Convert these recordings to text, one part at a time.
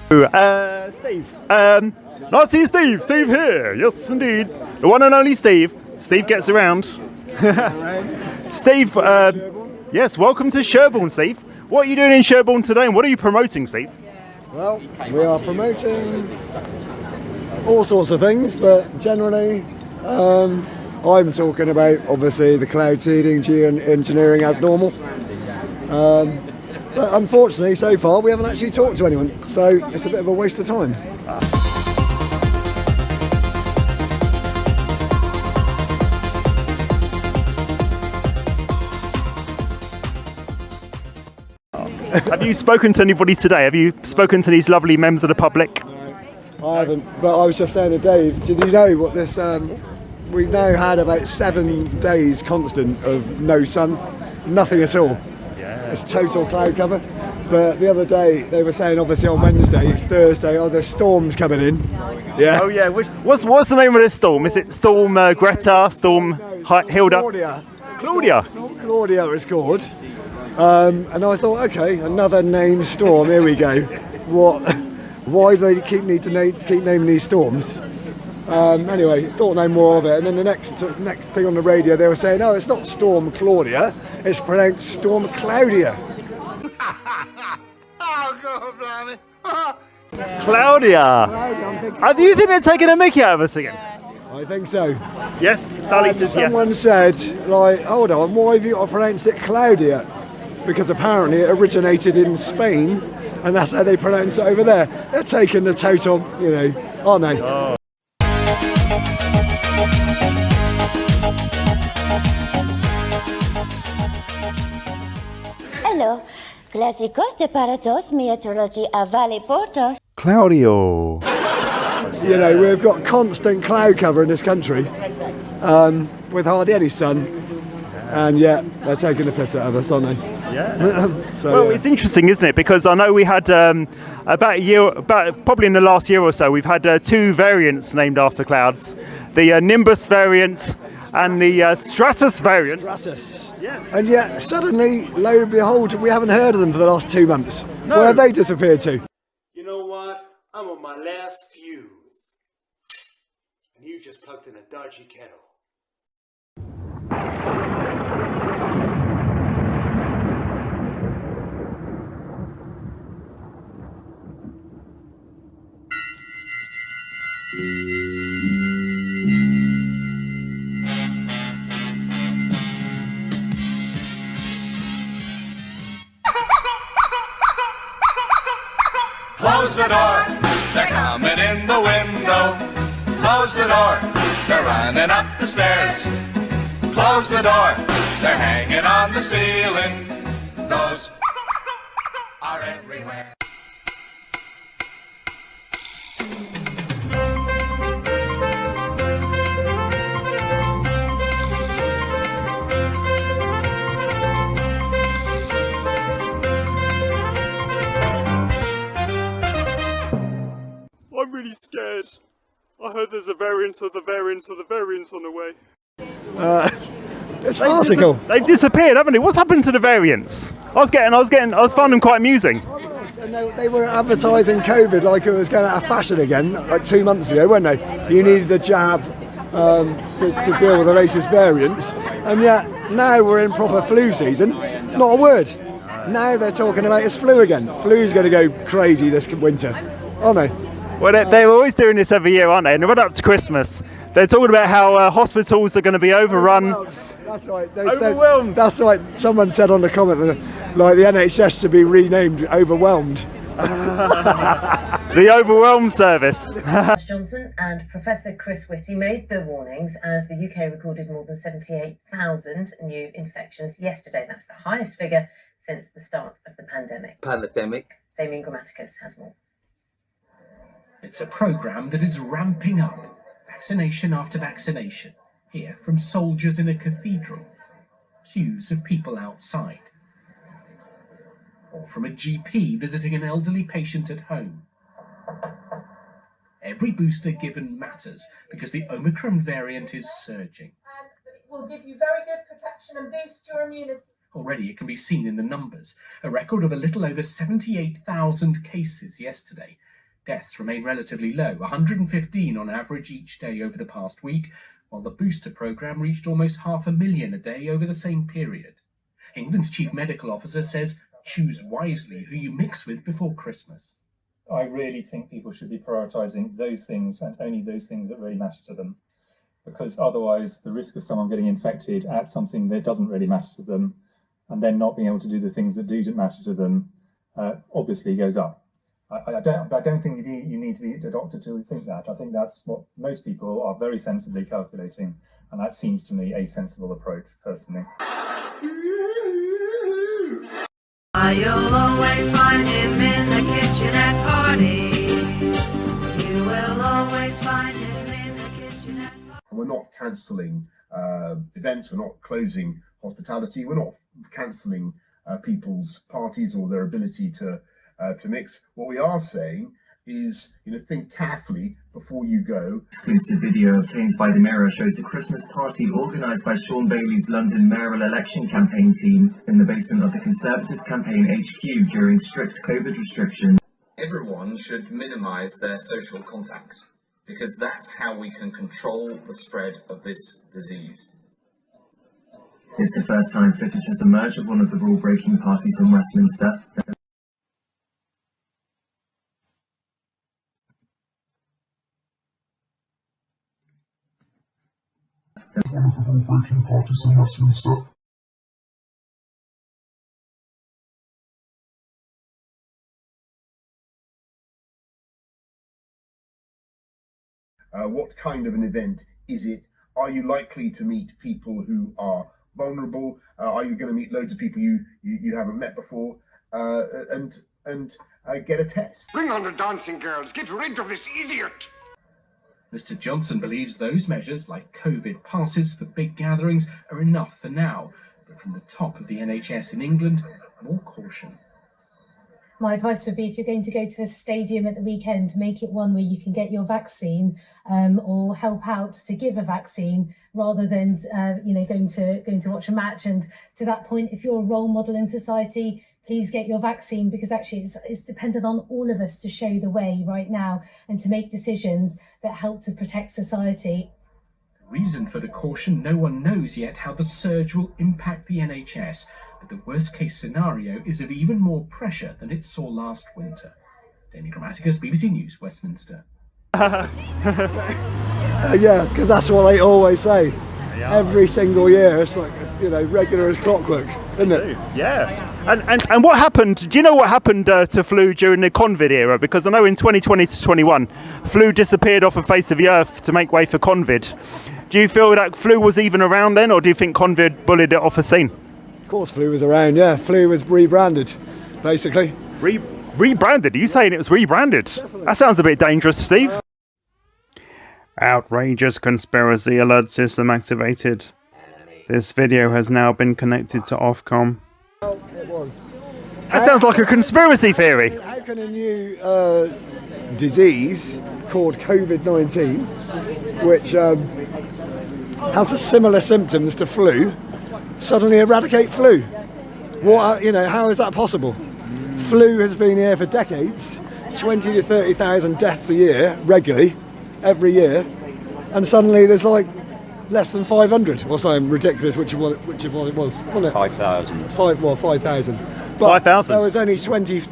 Steve. Nazi Steve. Steve here. Yes, indeed. The one and only Steve. Steve gets around. Steve. Yes. Welcome to Sherborne, Steve. What are you doing in Sherborne today, and what are you promoting, Steve? Well, we are promoting all sorts of things, but generally, I'm talking about obviously the cloud seeding, geoengineering as normal. But unfortunately, so far, we haven't actually talked to anyone, so it's a bit of a waste of time. Have you spoken to anybody today? Have you spoken to these lovely members of the public? No, I haven't, but I was just saying to Dave, did you know what this, we've now had about 7 days constant of no sun, nothing at all. Yeah. It's total cloud cover. But the other day they were saying, obviously on Wednesday, Thursday, oh, there's storms coming in. Yeah. Oh yeah. What's the name of this storm? Is it Storm Greta? Storm Hilda? Claudia. Storm Claudia it's called. And I thought, okay, another named storm. Here we go. What? Why do they keep naming these storms? Anyway, thought no more of it. And then the next thing on the radio, they were saying, oh, it's not Storm Claudia, it's pronounced Storm Claudia. Oh, God, blimey. Claudia. Do you think they're taking a mickey out of us again? I think so. Yes, Sally says yes. Someone said, like, hold on, why have you got to pronounce it Claudia? Because apparently it originated in Spain, and that's how they pronounce it over there. They're taking the total, you know, aren't they? Oh. Hello, clásicos de para todos, meteorology a vale portos. Claudio. You know, we've got constant cloud cover in this country, with hardly any sun, and yet they're taking the piss out of us, aren't they? Yeah. So, well, yeah. It's interesting, isn't it? Because I know we had probably in the last year or so, we've had 2 variants named after clouds: the Nimbus variant and the Stratus variant. Stratus. Yes. And yet, suddenly, lo and behold, we haven't heard of them for the last 2 months. No. Where have they disappeared to? You know what? I'm on my last fuse. And you just plugged in a dodgy kettle. Close the door, they're coming in the window. Close the door, they're running up the stairs. Close the door, they're hanging on the ceiling. Those are everywhere. I'm really scared. I heard there's a variant of the variant of the variant on the way. It's farcical. They've disappeared, haven't they? What's happened to the variants? I was finding them quite amusing. And they were advertising COVID like it was going out of fashion again, like 2 months ago, weren't they? You needed the jab to deal with the latest variants, and yet now we're in proper flu season. Not a word. Now they're talking about it's flu again. Flu's going to go crazy this winter, aren't they? Well, they're always doing this every year, aren't they? And run up to Christmas, they're talking about how hospitals are going to be overrun. That's right. Overwhelmed. That's right. Someone said on the comment, like the NHS should be renamed Overwhelmed. The Overwhelmed Service. Johnson and Professor Chris Whitty made the warnings as the UK recorded more than 78,000 new infections yesterday. That's the highest figure since the start of the pandemic. Damien Grammaticus has more. It's a programme that is ramping up, vaccination after vaccination, here from soldiers in a cathedral, queues of people outside, or from a GP visiting an elderly patient at home. Every booster given matters because the Omicron variant is surging. It will give you very good protection and boost your immunity. Already it can be seen in the numbers, a record of a little over 78,000 cases yesterday, Deaths remain relatively low, 115 on average each day over the past week, while the booster programme reached almost 500,000 a day over the same period. England's chief medical officer says, choose wisely who you mix with before Christmas. I really think people should be prioritising those things and only those things that really matter to them. Because otherwise the risk of someone getting infected at something that doesn't really matter to them and then not being able to do the things that do matter to them obviously goes up. I don't think you need to be a doctor to think that. I think that's what most people are very sensibly calculating, and that seems to me a sensible approach, personally. You'll always find him in the kitchen at parties. You will always find him in the kitchen at parties. We're not cancelling events, we're not closing hospitality, we're not cancelling people's parties or their ability to mix. What we are saying is, think carefully before you go. Exclusive video obtained by The Mirror shows a Christmas party organised by Sean Bailey's London mayoral election campaign team in the basement of the Conservative campaign HQ during strict COVID restrictions. Everyone should minimise their social contact, because that's how we can control the spread of this disease. It's the first time footage has emerged of one of the rule-breaking parties in Westminster. One of the rule-breaking parties in Westminster. What kind of an event is it? Are you likely to meet people who are vulnerable? Are you going to meet loads of people you haven't met before? And get a test. Bring on the dancing girls. Get rid of this idiot. Mr Johnson believes those measures, like COVID passes for big gatherings, are enough for now. But from the top of the NHS in England, more caution. My advice would be, if you're going to go to a stadium at the weekend, make it one where you can get your vaccine or help out to give a vaccine, rather than going to watch a match. And to that point, if you're a role model in society, please get your vaccine, because actually it's dependent on all of us to show the way right now and to make decisions that help to protect society. The reason for the caution: no one knows yet how the surge will impact the NHS. But the worst case scenario is of even more pressure than it saw last winter. Daily Grammaticus, BBC News, Westminster. Yeah, because that's what they always say. Every single year, it's like, regular as clockwork, isn't it? Yeah. And what happened? Do you know what happened to flu during the COVID era? Because I know in 2020 to 21, flu disappeared off the face of the earth to make way for COVID. Do you feel that flu was even around then, or do you think COVID bullied it off the scene? Of course flu was around, yeah. Flu was rebranded, basically. Rebranded? Are you saying it was rebranded? Definitely. That sounds a bit dangerous, Steve. Outrageous conspiracy alert system activated. This video has now been connected to Ofcom. It was. That sounds like a conspiracy theory. How can a new disease called COVID-19, which has a similar symptoms to flu, suddenly eradicate flu? How is that possible? Flu has been here for decades, 20 to 30,000 deaths a year, regularly, every year, and suddenly there's like less than 500 or something ridiculous, which is what it was, wasn't it? 5,000. 5,000. 5,000. There was only 20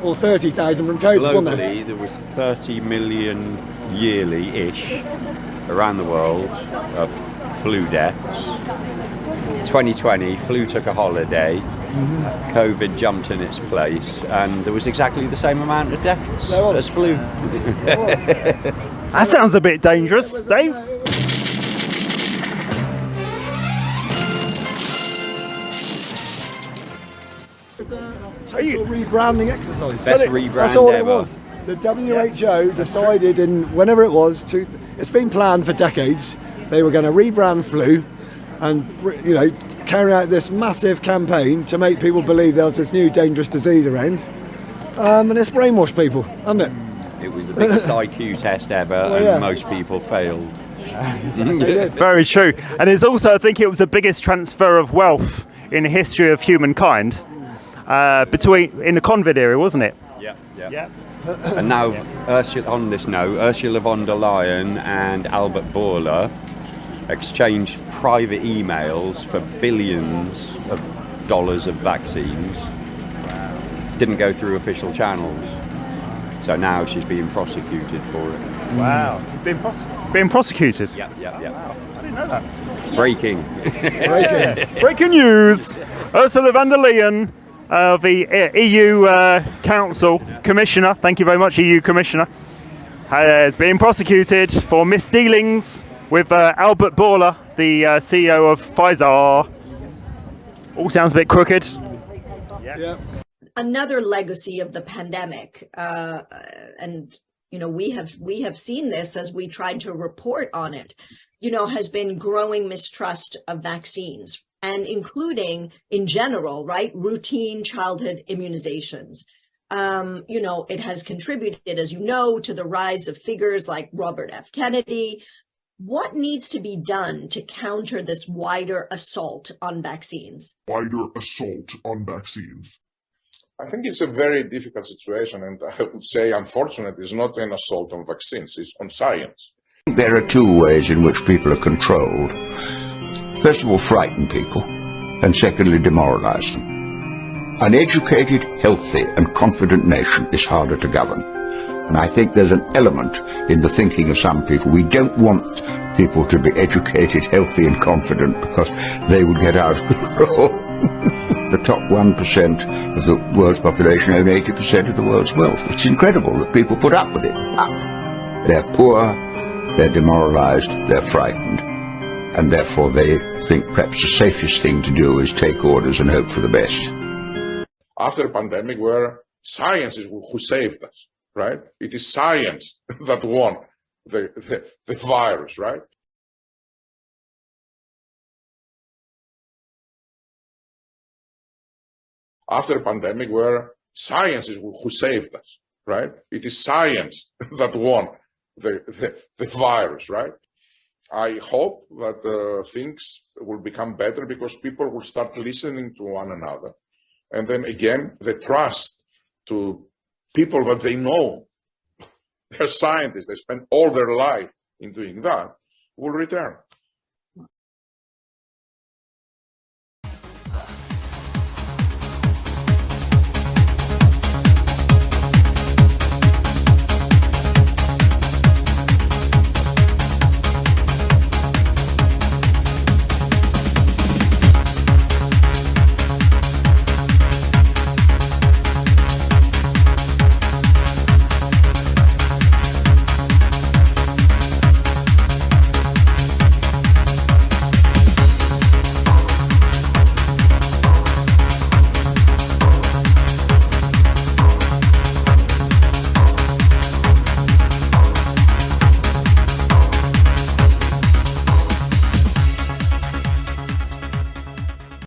or 30,000 from COVID, wasn't there? Globally, there was 30 million yearly-ish around the world of flu deaths. 2020, flu took a holiday, COVID jumped in its place, and there was exactly the same amount of deaths as flu. That sounds a bit dangerous, Dave. It's a total rebranding exercise. Best rebrand That's all ever. it was. The WHO decided whenever it was, it's been planned for decades, they were going to rebrand flu and carry out this massive campaign to make people believe there was this new dangerous disease around, and it's brainwashed people, hasn't it? It was the biggest IQ test ever, and most people failed. Very true. And it's also, I think it was the biggest transfer of wealth in the history of humankind in the COVID era, wasn't it? Yeah. And now, on this note, Ursula von der Leyen and Albert Bourla exchanged private emails for billions of dollars of vaccines. Didn't go through official channels. So now she's being prosecuted for it. Wow. She's being prosecuted? Yeah. Wow. I didn't know that. Breaking. Breaking news. Ursula von der Leyen, the EU Council Commissioner, thank you very much, EU Commissioner, has been prosecuted for misdealings with Albert Bourla, the CEO of Pfizer. All sounds a bit crooked. Yes. Yeah. Another legacy of the pandemic, and we have seen this as we tried to report on it, has been growing mistrust of vaccines, and including in general, right, routine childhood immunizations. It has contributed, as you know, to the rise of figures like Robert F. Kennedy. What needs to be done to counter this wider assault on vaccines? I think it's a very difficult situation, and I would say, unfortunately, it's not an assault on vaccines, it's on science. There are two ways in which people are controlled. First of all, frighten people, and secondly, demoralize them. An educated, healthy, and confident nation is harder to govern. And I think there's an element in the thinking of some people. We don't want people to be educated, healthy, and confident because they would get out of control. The top 1% of the world's population own 80% of the world's wealth. It's incredible that people put up with it. They're poor, they're demoralized, they're frightened, and therefore they think perhaps the safest thing to do is take orders and hope for the best. After a pandemic where science is who saved us, right? It is science that won the virus, right? After a pandemic where science is who saved us, right? It is science that won the virus, right? I hope that things will become better because people will start listening to one another. And then again, the trust to people that they know, they're scientists, they spend all their life in doing that, will return.